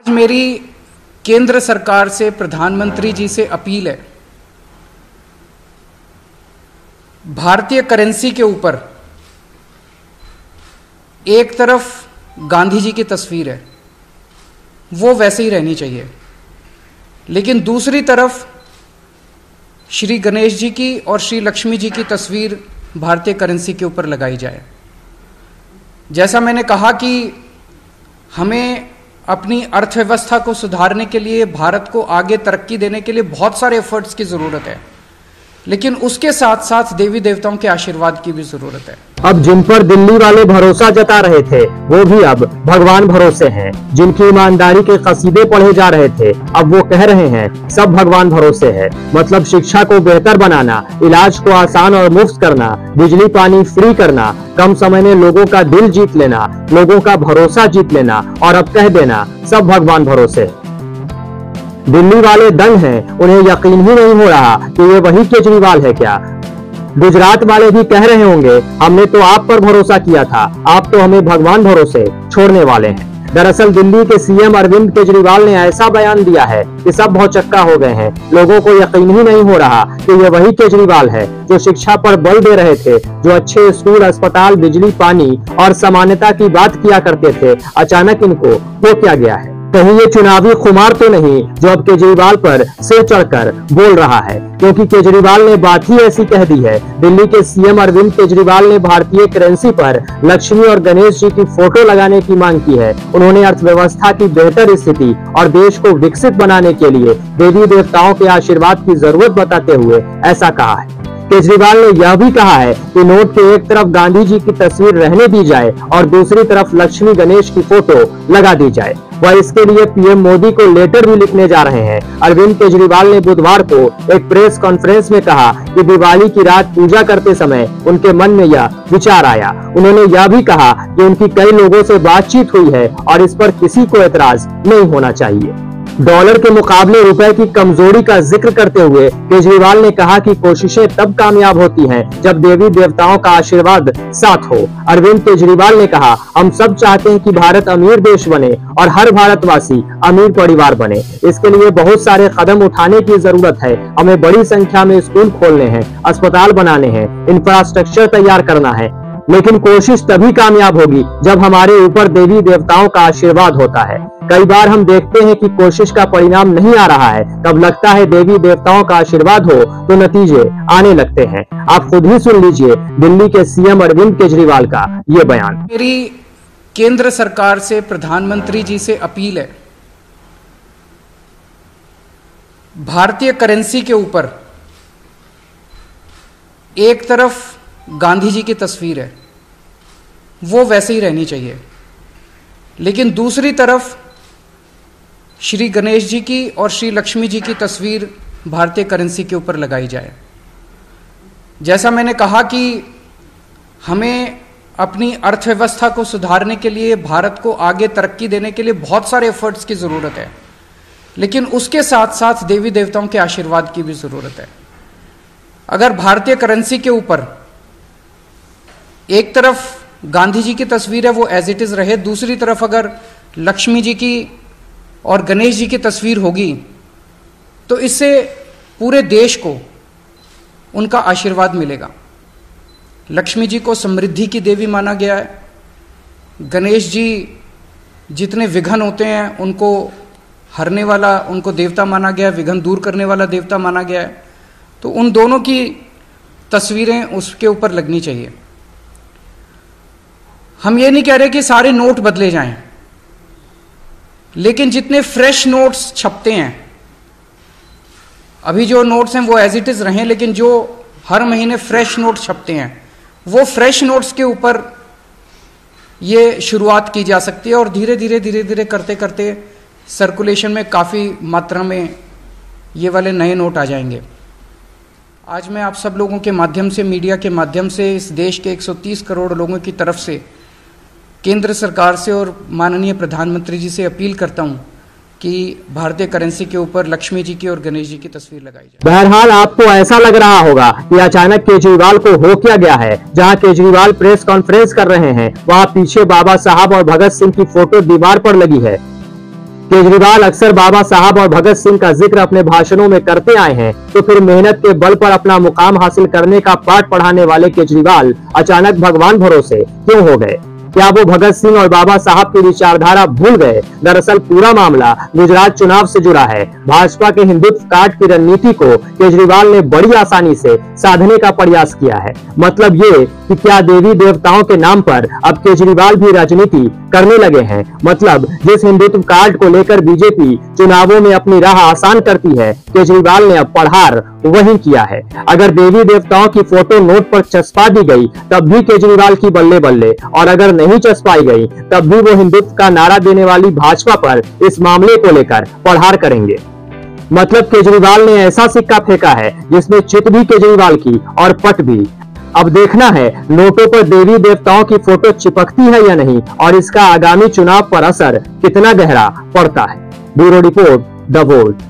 मेरी केंद्र सरकार से, प्रधानमंत्री जी से अपील है, भारतीय करेंसी के ऊपर एक तरफ गांधी जी की तस्वीर है, वो वैसे ही रहनी चाहिए, लेकिन दूसरी तरफ श्री गणेश जी की और श्री लक्ष्मी जी की तस्वीर भारतीय करेंसी के ऊपर लगाई जाए। जैसा मैंने कहा कि हमें अपनी अर्थव्यवस्था को सुधारने के लिए, भारत को आगे तरक्की देने के लिए बहुत सारे एफर्ट्स की ज़रूरत है, लेकिन उसके साथ साथ देवी देवताओं के आशीर्वाद की भी ज़रूरत है। अब जिन पर दिल्ली वाले भरोसा जता रहे थे वो भी अब भगवान भरोसे हैं। जिनकी ईमानदारी के कसीदे पढ़े जा रहे थे अब वो कह रहे हैं सब भगवान भरोसे है। मतलब शिक्षा को बेहतर बनाना, इलाज को आसान और मुफ्त करना, बिजली पानी फ्री करना, कम समय में लोगों का दिल जीत लेना, लोगों का भरोसा जीत लेना और अब कह देना सब भगवान भरोसे है। दिल्ली वाले दंग हैं, उन्हें यकीन ही नहीं हो रहा कि ये वही केजरीवाल है क्या। गुजरात वाले भी कह रहे होंगे हमने तो आप पर भरोसा किया था, आप तो हमें भगवान भरोसे छोड़ने वाले हैं। दरअसल दिल्ली के सीएम अरविंद केजरीवाल ने ऐसा बयान दिया है कि सब भौचक्का हो गए हैं। लोगों को यकीन ही नहीं हो रहा कि ये वही केजरीवाल है जो शिक्षा पर बल दे रहे थे, जो अच्छे स्कूल, अस्पताल, बिजली पानी और समानता की बात किया करते थे। अचानक इनको हो क्या गया है? कहीं ये चुनावी खुमार तो नहीं जो अब केजरीवाल पर सिर चढ़कर बोल रहा है? क्योंकि केजरीवाल ने बात ही ऐसी कह दी है। दिल्ली के सीएम अरविंद केजरीवाल ने भारतीय करेंसी पर लक्ष्मी और गणेश जी की फोटो लगाने की मांग की है। उन्होंने अर्थव्यवस्था की बेहतर स्थिति और देश को विकसित बनाने के लिए देवी देवताओं के आशीर्वाद की जरूरत बताते हुए ऐसा कहा है। केजरीवाल ने यह भी कहा है कि नोट के एक तरफ गांधी जी की तस्वीर रहने दी जाए और दूसरी तरफ लक्ष्मी गणेश की फोटो लगा दी जाए। वह इसके लिए पीएम मोदी को लेटर भी लिखने जा रहे हैं। अरविंद केजरीवाल ने बुधवार को एक प्रेस कॉन्फ्रेंस में कहा कि दिवाली की रात पूजा करते समय उनके मन में यह विचार आया। उन्होंने यह भी कहा कि उनकी कई लोगों से बातचीत हुई है और इस पर किसी को एतराज नहीं होना चाहिए। डॉलर के मुकाबले रुपए की कमजोरी का जिक्र करते हुए केजरीवाल ने कहा कि कोशिशें तब कामयाब होती हैं जब देवी देवताओं का आशीर्वाद साथ हो। अरविंद केजरीवाल ने कहा हम सब चाहते हैं कि भारत अमीर देश बने और हर भारतवासी अमीर परिवार बने। इसके लिए बहुत सारे कदम उठाने की जरूरत है। हमें बड़ी संख्या में स्कूल खोलने हैं, अस्पताल बनाने हैं, इंफ्रास्ट्रक्चर तैयार करना है, लेकिन कोशिश तभी कामयाब होगी जब हमारे ऊपर देवी देवताओं का आशीर्वाद होता है। कई बार हम देखते हैं कि कोशिश का परिणाम नहीं आ रहा है, तब लगता है देवी देवताओं का आशीर्वाद हो तो नतीजे आने लगते हैं। आप खुद ही सुन लीजिए दिल्ली के सीएम अरविंद केजरीवाल का ये बयान। मेरी केंद्र सरकार से, प्रधानमंत्री जी से अपील है, भारतीय करेंसी के ऊपर एक तरफ गांधी जी की तस्वीर है, वो वैसे ही रहनी चाहिए, लेकिन दूसरी तरफ श्री गणेश जी की और श्री लक्ष्मी जी की तस्वीर भारतीय करेंसी के ऊपर लगाई जाए। जैसा मैंने कहा कि हमें अपनी अर्थव्यवस्था को सुधारने के लिए, भारत को आगे तरक्की देने के लिए बहुत सारे एफर्ट्स की ज़रूरत है, लेकिन उसके साथ साथ देवी देवताओं के आशीर्वाद की भी ज़रूरत है। अगर भारतीय करेंसी के ऊपर एक तरफ गांधी जी की तस्वीर है, वो एज इट इज़ रहे, दूसरी तरफ अगर लक्ष्मी जी की और गणेश जी की तस्वीर होगी तो इससे पूरे देश को उनका आशीर्वाद मिलेगा। लक्ष्मी जी को समृद्धि की देवी माना गया है, गणेश जी जितने विघ्न होते हैं उनको हरने वाला, उनको देवता माना गया है, विघ्न दूर करने वाला देवता माना गया है। तो उन दोनों की तस्वीरें उसके ऊपर लगनी चाहिए। हम ये नहीं कह रहे कि सारे नोट बदले जाएं, लेकिन जितने फ्रेश नोट्स छपते हैं, अभी जो नोट्स हैं वो एज इट इज रहें, लेकिन जो हर महीने फ्रेश नोट छपते हैं वो फ्रेश नोट्स के ऊपर ये शुरुआत की जा सकती है और धीरे धीरे करते करते सर्कुलेशन में काफ़ी मात्रा में ये वाले नए नोट आ जाएंगे। आज मैं आप सब लोगों के माध्यम से, मीडिया के माध्यम से, इस देश के 130 करोड़ लोगों की तरफ से केंद्र सरकार से और माननीय प्रधानमंत्री जी से अपील करता हूं कि भारतीय करेंसी के ऊपर लक्ष्मी जी की और गणेश जी की तस्वीर लगाई जाए। बहरहाल आपको ऐसा लग रहा होगा कि अचानक केजरीवाल को हो क्या गया है। जहां केजरीवाल प्रेस कॉन्फ्रेंस कर रहे हैं वहां पीछे बाबा साहब और भगत सिंह की फोटो दीवार पर लगी है। केजरीवाल अक्सर बाबा साहब और भगत सिंह का जिक्र अपने भाषणों में करते आए हैं, तो फिर मेहनत के बल पर अपना मुकाम हासिल करने का पाठ पढ़ाने वाले केजरीवाल अचानक भगवान भरोसे क्यों हो गए? क्या वो भगत सिंह और बाबा साहब की विचारधारा भूल गए? दरअसल पूरा मामला गुजरात चुनाव से जुड़ा है। भाजपा के हिंदुत्व काट की रणनीति को केजरीवाल ने बड़ी आसानी से साधने का प्रयास किया है। मतलब ये कि क्या देवी देवताओं के नाम पर अब केजरीवाल भी राजनीति करने लगे हैं। मतलब जिस हिंदुत्व कार्ड को लेकर बीजेपी चुनावों में अपनी राह आसान करती है, केजरीवाल ने अब पढ़ार वही किया है। अगर देवी देवताओं की फोटो नोट पर चस्पा दी गई तब भी केजरीवाल की बल्ले बल्ले, और अगर नहीं चस्पाई गई तब भी वो हिंदुत्व का नारा देने वाली भाजपा पर इस मामले को लेकर पढ़ार करेंगे। मतलब केजरीवाल ने ऐसा सिक्का फेंका है जिसमें चित भी केजरीवाल की और पट भी। अब देखना है नोटों पर देवी देवताओं की फोटो चिपकती है या नहीं, और इसका आगामी चुनाव पर असर कितना गहरा पड़ता है। Bureau report, the volt.